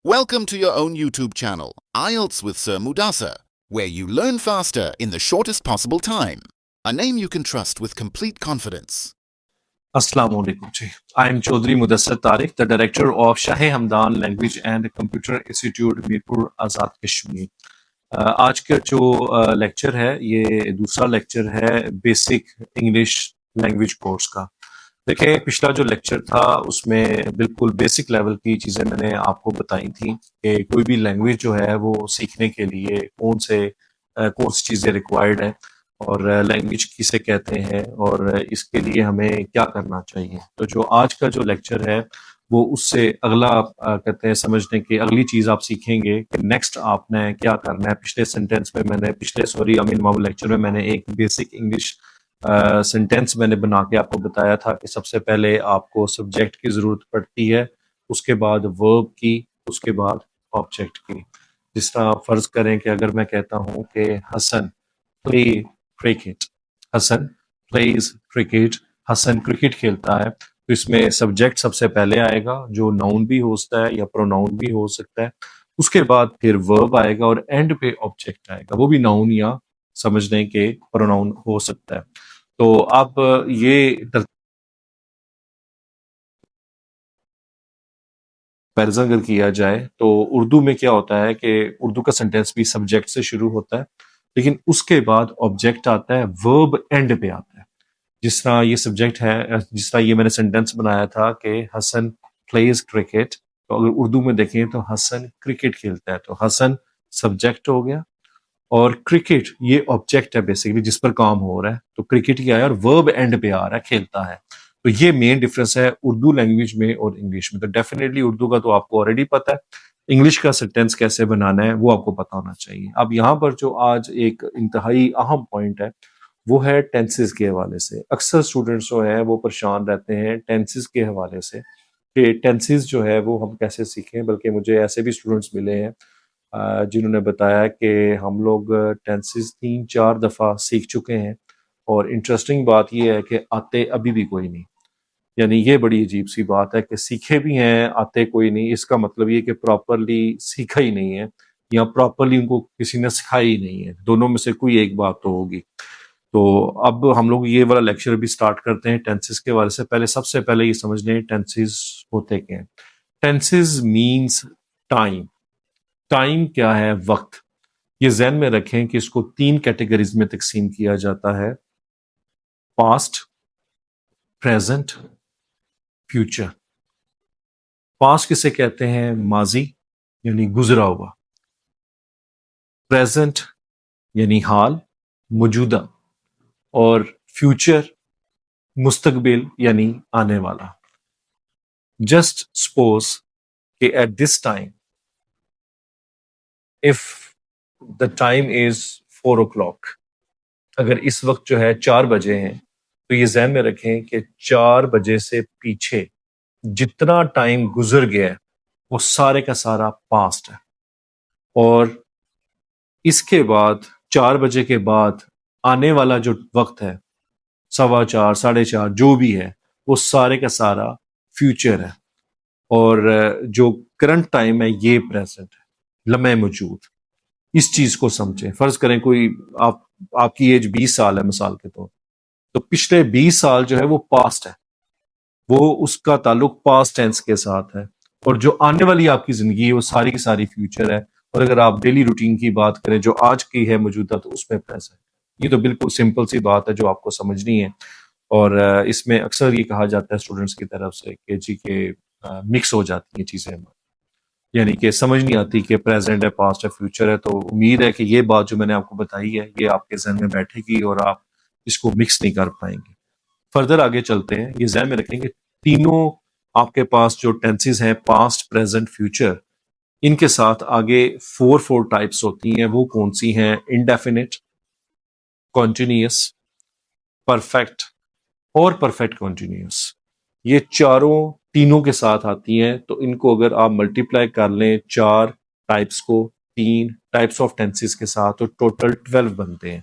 Welcome to your own YouTube channel, IELTS with Sir Mudasa, where you learn faster in the shortest possible time. A name you can trust with complete confidence. Assalamu alaikum ji. I am Chaudhry Mudassar Tariq, the director of Shah Hamdan Language and Computer Institute, Mirpur, Azad Kashmir. آج کا جو lecture ہے یہ دوسرا lecture ہے basic English language course کا. دیکھیں پچھلا جو لیکچر تھا اس میں بالکل بیسک لیول کی چیزیں میں نے آپ کو بتائی تھیں کہ کوئی بھی لینگویج جو ہے وہ سیکھنے کے لیے کون سی چیزیں ریکوائرڈ ہیں اور لینگویج کسے کہتے ہیں اور اس کے لیے ہمیں کیا کرنا چاہیے. تو جو آج کا جو لیکچر ہے وہ اس سے اگلا کہتے ہیں سمجھنے کی اگلی چیز آپ سیکھیں گے کہ نیکسٹ آپ نے کیا کرنا ہے. پچھلے سینٹینس میں میں نے لیکچر میں نے ایک بیسک انگلش سینٹینس میں نے بنا کے آپ کو بتایا تھا کہ سب سے پہلے آپ کو سبجیکٹ کی ضرورت پڑتی ہے, اس کے بعد ورب کی, اس کے بعد آبجیکٹ کی. جس طرح فرض کریں کہ اگر میں کہتا ہوں کہ Hasan play cricket, Hasan plays cricket, Hasan cricket کھیلتا ہے, تو اس میں سبجیکٹ سب سے پہلے آئے گا جو ناؤن بھی ہو سکتا ہے یا پروناؤن بھی ہو سکتا ہے. اس کے بعد پھر ورب آئے گا اور اینڈ پہ آبجیکٹ آئے گا, وہ بھی ناؤن یا سمجھنے کے پروناؤن ہو سکتا ہے. تو اب یہ کمپیرزن اگر کیا جائے تو اردو میں کیا ہوتا ہے کہ اردو کا سینٹینس بھی سبجیکٹ سے شروع ہوتا ہے لیکن اس کے بعد آبجیکٹ آتا ہے, ورب اینڈ پہ آتا ہے. جس طرح یہ سبجیکٹ ہے, جس طرح یہ میں نے سینٹینس بنایا تھا کہ حسن پلیز کرکٹ, تو اگر اردو میں دیکھیں تو حسن کرکٹ کھیلتا ہے, تو حسن سبجیکٹ ہو گیا اور کرکٹ یہ آبجیکٹ ہے بیسیکلی جس پر کام ہو رہا ہے. تو کرکٹ کیا ہے اور ورب اینڈ پہ آ رہا ہے کھیلتا ہے. تو یہ مین ڈفرنس ہے اردو لینگویج میں اور انگلش میں. تو ڈیفینیٹلی اردو کا تو آپ کو آلریڈی پتہ ہے, انگلش کا سینٹینس کیسے بنانا ہے وہ آپ کو پتہ ہونا چاہیے. اب یہاں پر جو آج ایک انتہائی اہم پوائنٹ ہے وہ ہے ٹینسز کے حوالے سے. اکثر اسٹوڈنٹس جو ہیں وہ پریشان رہتے ہیں ٹینسز کے حوالے سے کہ ٹینسز جو ہے وہ ہم کیسے سیکھیں. بلکہ مجھے ایسے بھی اسٹوڈنٹس ملے ہیں جنہوں نے بتایا کہ ہم لوگ ٹینسز 3-4 دفعہ سیکھ چکے ہیں اور انٹرسٹنگ بات یہ ہے کہ آتے ابھی بھی کوئی نہیں. یعنی یہ بڑی عجیب سی بات ہے کہ سیکھے بھی ہیں آتے کوئی نہیں. اس کا مطلب یہ کہ پراپرلی سیکھا ہی نہیں ہے یا پراپرلی ان کو کسی نے سکھائی ہی نہیں ہے. دونوں میں سے کوئی ایک بات تو ہوگی. تو اب ہم لوگ یہ والا لیکچر بھی سٹارٹ کرتے ہیں ٹینسز کے حوالے سے. سب سے پہلے یہ سمجھ لیں ٹینسز ہوتے کیا ہیں. Tenses means time. ٹائم کیا ہے؟ وقت. یہ ذہن میں رکھیں کہ اس کو 3 کیٹیگریز میں تقسیم کیا جاتا ہے, پاسٹ, پریزنٹ, فیوچر. پاسٹ کسے کہتے ہیں؟ ماضی یعنی گزرا ہوا. پریزنٹ یعنی حال, موجودہ. اور فیوچر مستقبل یعنی آنے والا. جسٹ سپوز کہ at this time if the time is 4 o'clock, اگر اس وقت جو ہے 4 بجے ہیں تو یہ ذہن میں رکھیں کہ 4 بجے سے پیچھے جتنا ٹائم گزر گیا ہے وہ سارے کا سارا پاسٹ ہے. اور اس کے بعد 4 بجے کے بعد آنے والا جو وقت ہے 4:15 4:30 جو بھی ہے وہ سارے کا سارا فیوچر ہے. اور جو کرنٹ ٹائم ہے یہ پریزنٹ ہے, لمحہ موجود. اس چیز کو سمجھیں. فرض کریں کوئی آپ کی ایج 20 سال ہے مثال کے طور, تو پچھلے 20 سال جو ہے وہ پاسٹ ہے, وہ اس کا تعلق پاسٹ ٹینس کے ساتھ ہے. اور جو آنے والی آپ کی زندگی ہے وہ ساری کی ساری فیوچر ہے. اور اگر آپ ڈیلی روٹین کی بات کریں جو آج کی ہے موجودہ, تو اس میں پریزنٹ ہے. یہ تو بالکل سمپل سی بات ہے جو آپ کو سمجھنی ہے. اور اس میں اکثر یہ کہا جاتا ہے اسٹوڈنٹس کی طرف سے کہ جی کہ مکس ہو جاتی ہیں چیزیں, یعنی کہ سمجھ نہیں آتی کہ پریزنٹ ہے, پاسٹ ہے, فیوچر ہے. تو امید ہے کہ یہ بات جو میں نے آپ کو بتائی ہے یہ آپ کے ذہن میں بیٹھے گی اور آپ اس کو مکس نہیں کر پائیں گے. فردر آگے چلتے ہیں. یہ ذہن میں رکھیں کہ تینوں آپ کے پاس جو ٹینسز ہیں پاسٹ, پریزنٹ, فیوچر, ان کے ساتھ آگے 4 ٹائپس ہوتی ہیں. وہ کون سی ہیں؟ انڈیفینٹ, کنٹینیوس, پرفیکٹ اور پرفیکٹ کنٹینیوس. یہ تینوں کے ساتھ آتی ہیں. تو ان کو اگر آپ ملٹیپلائی کر لیں 4 ٹائپس کو 3 ٹائپس آف ٹینسز کے ساتھ, تو ٹوٹل 12 بنتے ہیں.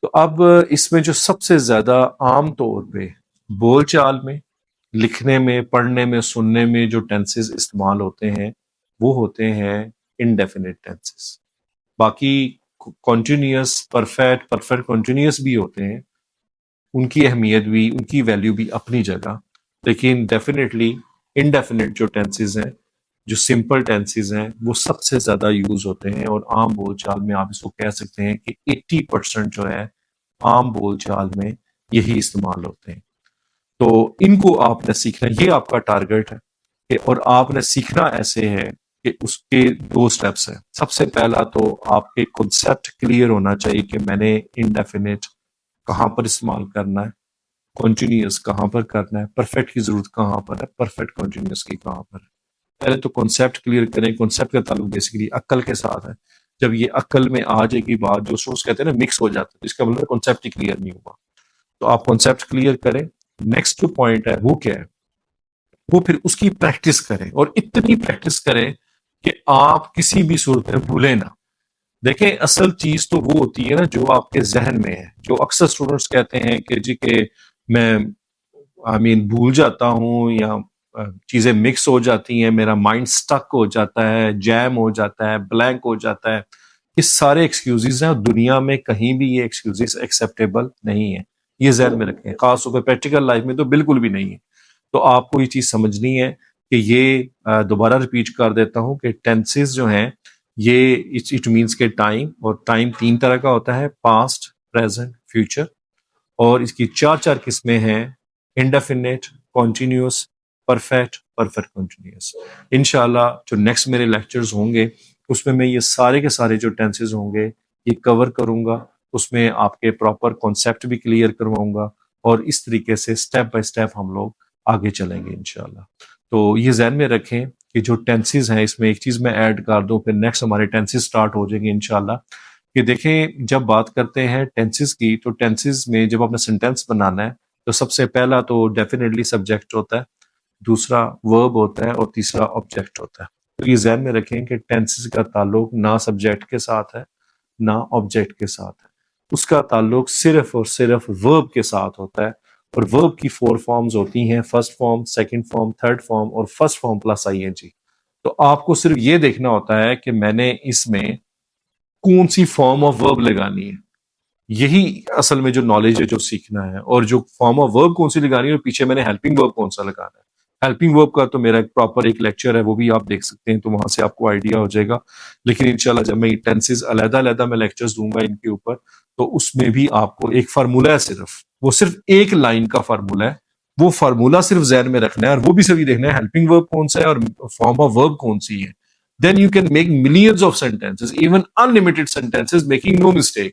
تو اب اس میں جو سب سے زیادہ عام طور پہ بول چال میں, لکھنے میں، پڑھنے میں، سننے میں جو ٹینسز استعمال ہوتے ہیں وہ ہوتے ہیں انڈیفینٹ ٹینسز. باقی کنٹینیوس، پرفیکٹ کنٹینیوس بھی ہوتے ہیں، ان کی اہمیت بھی، ان کی ویلیو بھی اپنی جگہ، لیکن ڈیفینیٹلی انڈیفینٹ جو ٹینسز ہیں، جو سمپل ٹینسز ہیں، وہ سب سے زیادہ یوز ہوتے ہیں. اور عام بول چال میں آپ اس کو کہہ سکتے ہیں کہ 80% جو ہے عام بول چال میں یہی استعمال ہوتے ہیں. تو ان کو آپ نے سیکھنا، یہ آپ کا ٹارگٹ ہے. اور آپ نے سیکھنا ایسے ہے کہ اس کے 2 سٹیپس ہیں. سب سے پہلا تو آپ کے کنسیپٹ کلیئر ہونا چاہیے کہ میں نے انڈیفینٹ کہاں پر استعمال کرنا ہے، کنٹینیوس کہاں پر کرنا ہے، پرفیکٹ کی ضرورت کہاں پر ہے، پرفیکٹ کنٹینیوس کی کہاں پر ہے. پہلے تو کنسیپٹ کلیئر کریں. کنسیپٹ کا تعلق بیسیکلی عقل کے ساتھ ہے. جب یہ عقل میں آ جائے گی بات، جو اسٹوڈنٹس کہتے ہیں نا مکس ہو جاتا ہے، اس کا مطلب کنسیپٹ ہی کلیئر نہیں ہوا. تو آپ کنسیپٹ کلیئر کریں. نیکسٹ جو پوائنٹ ہے وہ کیا ہے، وہ پھر اس کی پریکٹس کریں، اور اتنی پریکٹس کریں کہ آپ کسی بھی صورت میں بھولیں نہ. دیکھیں اصل چیز تو وہ ہوتی ہے نا جو آپ کے ذہن میں ہے. جو اکثر اسٹوڈنٹس کہتے ہیں کہ جی کہ میں بھول جاتا ہوں، یا چیزیں مکس ہو جاتی ہیں، میرا مائنڈ سٹک ہو جاتا ہے، جیم ہو جاتا ہے، بلینک ہو جاتا ہے. یہ سارے ایکسکیوزز ہیں، اور دنیا میں کہیں بھی یہ ایکسکیوزز ایکسیپٹیبل نہیں ہیں. یہ ذہن میں رکھیں، خاص طور پہ پریکٹیکل لائف میں تو بالکل بھی نہیں ہے. تو آپ کو یہ چیز سمجھنی ہے کہ یہ دوبارہ ریپیٹ کر دیتا ہوں کہ ٹینسز جو ہیں یہ اٹ مینس کے ٹائم، اور ٹائم 3 طرح کا ہوتا ہے: پاسٹ، پریزنٹ، فیوچر. اور اس کی 4 قسمیں ہیں: انڈیفینٹ، کنٹینیوس، پرفیکٹ کنٹینیوس. انشاءاللہ جو نیکسٹ میرے لیکچرز ہوں گے اس میں یہ سارے کے سارے جو ٹینسز ہوں گے یہ کور کروں گا. اس میں آپ کے پراپر کانسیپٹ بھی کلیئر کرواؤں گا، اور اس طریقے سے سٹیپ بائی سٹیپ ہم لوگ آگے چلیں گے انشاءاللہ. تو یہ ذہن میں رکھیں کہ جو ٹینسز ہیں، اس میں ایک چیز میں ایڈ کر دوں، پھر نیکسٹ ہمارے ٹینسز سٹارٹ ہو جائیں گے انشاءاللہ. کہ دیکھیں جب بات کرتے ہیں ٹینسز کی، تو ٹینسز میں جب آپ نے سینٹینس بنانا ہے تو سب سے پہلا تو ڈیفینیٹلی سبجیکٹ ہوتا ہے، دوسرا ورب ہوتا ہے، اور تیسرا آبجیکٹ ہوتا ہے. تو یہ ذہن میں رکھیں کہ ٹینسز کا تعلق نہ سبجیکٹ کے ساتھ ہے نہ آبجیکٹ کے ساتھ ہے. اس کا تعلق صرف اور صرف ورب کے ساتھ ہوتا ہے. اور ورب کی 4 فارمز ہوتی ہیں: first form, second form, third form, اور فرسٹ فارم پلس ING. تو آپ کو صرف یہ دیکھنا ہوتا ہے کہ میں نے اس میں کون سی فارم آف ورب لگانی ہے. یہی اصل میں جو نالج ہے جو سیکھنا ہے. اور جو فارم آف ورب کون سی لگانی ہے، اور پیچھے میں نے ہیلپنگ ورب کون سا لگانا ہے. ہیلپنگ ورب کا تو میرا ایک پراپر ایک لیکچر ہے، وہ بھی آپ دیکھ سکتے ہیں، تو وہاں سے آپ کو آئیڈیا ہو جائے گا. لیکن انشاءاللہ جب میں ٹینسز علیحدہ میں لیکچرز دوں گا ان کے اوپر، تو اس میں بھی آپ کو ایک فارمولہ ہے، صرف ایک لائن کا فارمولہ ہے. وہ فارمولہ صرف ذہن میں رکھنا ہے، اور وہ بھی صرف دیکھنا ہے ہیلپنگ ورب کون سا ہے اور فارم آف ورب کون سی ہے. Then you can make millions of sentences, even unlimited sentences, making no mistake.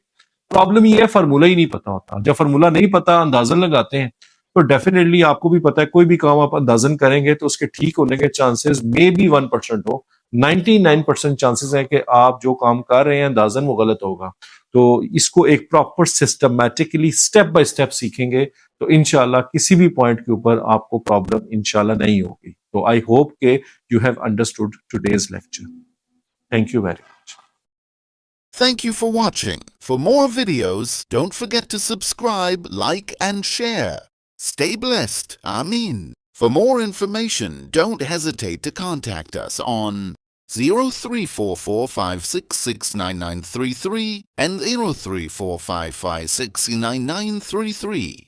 Problem یہ ہے فارمولہ ہی نہیں پتا ہوتا. جب فارمولہ نہیں پتا، اندازن لگاتے ہیں، تو ڈیفینیٹلی آپ کو بھی پتا ہے کوئی بھی کام آپ اندازن کریں گے تو اس کے ٹھیک ہونے کے چانسز مے بی 1% ہو. 99% چانسز ہیں کہ آپ جو کام کر رہے ہیں اندازن وہ غلط ہوگا. تو اس کو ایک proper systematically step by step سیکھیں گے تو انشاءاللہ کسی بھی پوائنٹ کے اوپر آپ کو پرابلم انشاءاللہ نہیں ہوگی. تو آئی ہوپ کہ you have understood today's lecture. Thank you very much. Thank you for watching. For more videos, don't forget to subscribe, like, and share. Stay blessed. Ameen. For more information, don't hesitate to contact us on 034456699933 and 0345569933.